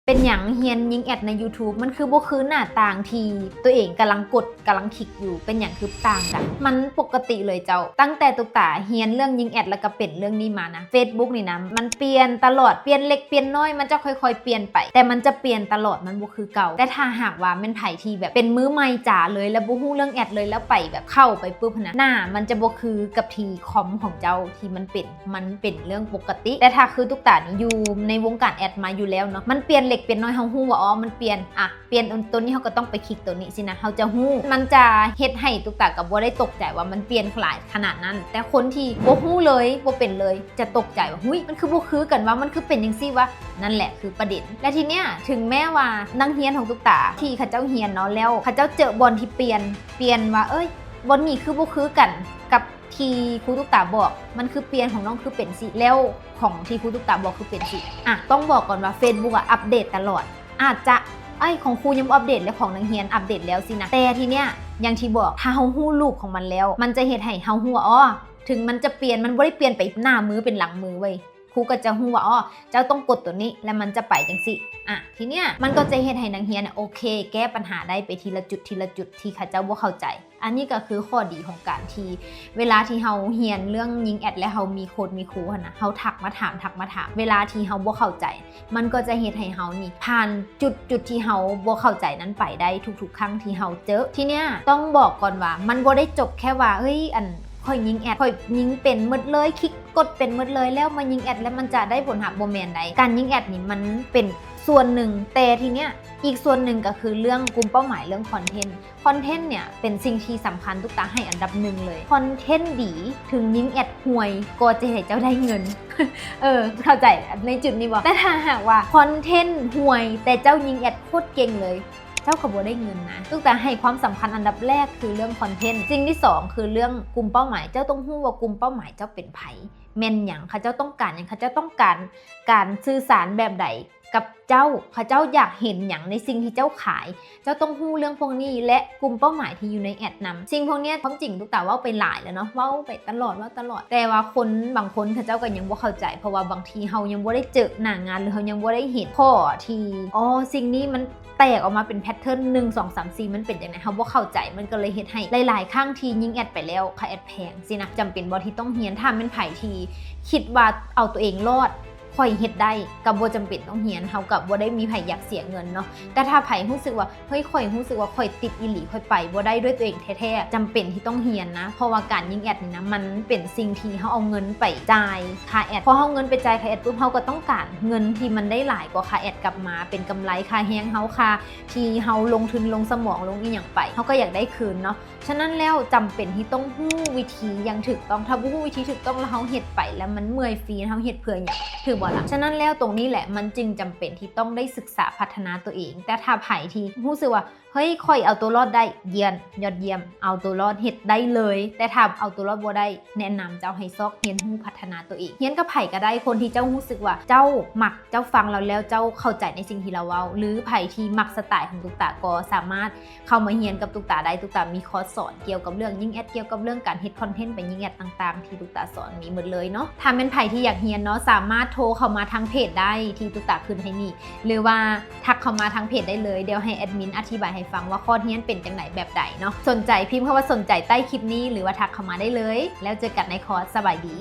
เป็นอย่างเฮียนยิงแอดใน YouTube มันคือบ่คือหน้าต่างที่ตัวเองกำลังกดกำลังคลิกอยู่เป็นอย่างคือต่างกันมันปกติเลยเจ้าตั้งแต่ตุกตาเฮียนเรื่องยิงแอดแล้วก็เป็นเรื่องนี้มานะ Facebook นี่นะมันเปลี่ยนตลอดเปลี่ยนเล็กเปลี่ยนน้อยมันจะค่อยๆเปลี่ยนไปแต่มันจะเปลี่ยนตลอดมันบ่คือเก่าแต่ถ้าหากว่าเป็นไผที่แบบเป็นมือใหม่จ๋าเลยแล้วบ่ฮู้เรื่องแอดเลยแล้วไปแบบเข้าไปปุ๊บนะหน้ามันจะบ่คือกับทีคอมของเจ้าที่มันเป็นเรื่องปกติแต่ถ้าคือตุกตานี่อยู่ในวงการแอดมาอยู่แล้วเนาะมันเปลี่ยนเล็กเปลี่ยนน้อยเฮาฮู้ว่าอ๋อมันเปลี่ยนตัวนี้เขาก็ต้องไปคลิกตัวนี้สินะเขาจะฮู้มันจะเฮ็ดให้ตุกตากับบ่ได้ตกใจว่ามันเปลี่ยนหลายขนาดนั้นแต่คนที่บ่ฮู้เลยบ่เป็นเลยจะตกใจว่าหุ้ยมันคือบ่คือกันว่ามันคือเป็นจังซี่วะนั่นแหละคือประเด็นและทีเนี้ยถึงแม้ว่านักเรียนของตุกตาที่เขาเจ้าเรียนเนาะแล้วเขาเจ้าเจอบอลที่เปลี่ยนว่าเอ้ยบอลนี้คือบ่คือกันกับที่ครูตุกตาบอกมันคือเปลี่ยนของน้องคือเป็นสิแล้วของที่ครูตุกตาบอกคือเป็นสิต้องบอกก่อนว่า Facebook อัปเดตตลอดอาจจะของครูยังอัปเดตและของนักเรียนอัปเดตแล้วสินะแต่ทีเนี้ยอย่างที่บอกถ้าเฮาฮู้ลูกของมันแล้วมันจะเฮ็ดให้เฮาฮู้ว่าอ๋อถึงมันจะเปลี่ยนมันบ่ได้เปลี่ยนไปหน้ามือเป็นหลังมือเว้ยครูก็จะฮู้ว่าอ๋อเจ้าต้องกดตัวนี้แล้วมันจะไปจังสิทีเนี้ยมันก็จะเฮ็ดให้นักเรียนโอเคแก้ปัญหาได้ไปทีละจุดที่เขาเจ้าบ่เข้าใจอันนี้ก็คือข้อดีของการที่เวลาที่เฮาเรียนเรื่องยิงแอดและเฮามีโค้ดมีครูนะเฮาทักมาถามเวลาที่เฮาบ่เข้าใจมันก็จะเฮ็ดให้เฮานี่ผ่านจุดที่เฮาบ่เข้าใจนั้นไปได้ทุกๆครั้งที่เฮาเจอทีเนี้ยต้องบอกก่อนว่ามันบ่ได้จบแค่ว่าเฮ้ยค่อยยิงแอดค่อยยิงเป็นหมดเลยคลิกกดเป็นหมดเลยแล้วมายิงแอดแล้วมันจะได้ผลหักบ่แม่นใดการยิงแอดนี่มันเป็นส่วนหนึ่งแต่ทีเนี้ยอีกส่วนหนึ่งก็คือเรื่องกลุ่มเป้าหมายเรื่องคอนเทนต์เนี่ยเป็นสิ่งที่สำคัญตุกตาให้อันดับหนึ่งเลยคอนเทนต์ดีถึงยิงแอดห่วยก็จะให้เจ้าได้เงิน เข้าใจในจุดนี้บอกแต่ถ้าหากว่าคอนเทนต์ห่วยแต่เจ้ายิงแอดโคตรเก่งเลยเจ้าขบวนได้เงินนะตุกตาให้ความสำคัญอันดับแรกคือเรื่องคอนเทนต์สิ่งที่2คือเรื่องกลุ่มเป้าหมายเจ้าต้องรู้ว่ากลุ่มเป้าหมายเจ้าเป็นไผแม่นหยังเขาเจ้าต้องการหยังเขาเจ้าต้องการสื่อสารแบบใดกับเจ้าเขาเจ้าอยากเห็นอย่างในสิ่งที่เจ้าขายเจ้าต้องรู้เรื่องพวกนี้และกลุ่มเป้าหมายที่อยู่ในแอดนำสิ่งพวกนี้ความจริงตุกตาว่าไปหลายแล้วเนาะว่าไปตลอดแต่ว่าคนบางคนเขาเจ้าก็ยังบ่เข้าใจเพราะว่าบางทีเฮายังบ่ได้เจอหน้างานหรือเฮายังบ่ได้เห็นข้อที่สิ่งนี้มันแตกออกมาเป็นแพทเทิร์น1 2 3 4มันเป็นจังได๋เฮาบ่เข้าใจมันก็เลยเฮ็ดให้หลายๆครั้งที่ยิงแอดไปแล้วค่าแอดแพงสินะจำเป็นบ่ที่ต้องเรียนถ้าเป็นไผที่คิดว่าเอาตัวเองรอดค่อยเฮ็ดได้กับบ่จำเป็นต้องเรียนเฮากับบ่ได้มีไผอยากเสียเงินเนาะแต่ถ้าไผรู้สึกว่าเฮ้ยค่อยรู้สึกว่าค่อยติดอีหลีค่อยไปบ่ได้ด้วยตัวเองแท้ๆจำเป็นที่ต้องเรียนนะเพราะว่าการยิงแอดนี่นะมันเป็นสิ่งที่เฮาเอาเงินไปจ่ายค่าแอดพอเฮาเงินไปจ่ายค่าแอดปุ๊บเฮาก็ต้องการเงินที่มันได้หลายกว่าค่าแอดกลับมาเป็นกำไรค่าแฮงเฮาค่าที่เฮาลงทุนลงสมองลงอีหยังไปเฮาก็อยากได้คืนเนาะฉะนั้นแล้วจำเป็นที่ต้องรู้วิธีอย่างถูกต้องถ้าบ่รู้วิธีถูกต้องแล้วเฮาเฮ็ดไปแล้วมันเมื่อยฟรีเฮาเฮ็ดเพื่อหยังถือบ่ล่ะฉะนั้นแล้วตรงนี้แหละมันจึงจำเป็นที่ต้องได้ศึกษาพัฒนาตัวเองแต่ถ้าไผที่รู้สึกว่าเฮ้ยค่อยเอาตัวรอดได้ยอดเยี่ยมเอาตัวรอดเฮ็ดได้เลยแต่ถ้าเอาตัวรอดบ่ได้แนะนำเจ้าให้ซอกเรียนรู้พัฒนาตัวเองเรียนกับไผก็ได้คนที่เจ้ารู้สึกว่าเจ้ามักเจ้าฟังเราแล้วเจ้าเข้าใจในสิ่งที่เราเว้าหรือไผที่มักสไตล์ของตุกตาก็สามารถเข้ามาเรียนกับตุกตาได้ตุกตามีคอร์สสอนเกี่ยวกับเรื่องยิงแอดเกี่ยวกับเรื่องการเฮ็ดคอนเทนต์ไปยิงแอดต่างๆที่ตุกตาสอนมีหมดเลยเนาะถ้าเป็นไผที่อยากเรียนเนาะสามารถโทรเข้ามาทางเพจได้ที่ตุกตาขึ้นให้นี่หรือว่าทักเข้ามาทางเพจได้เลยเดี๋ยวให้แอดมินอธิบายให้ฟังว่าคอร์สเรียนเป็นจังไหนแบบใดเนาะสนใจพิมพ์คำว่าสนใจใต้คลิปนี้หรือว่าทักเข้ามาได้เลยแล้วเจอกันในคอร์สสบายดี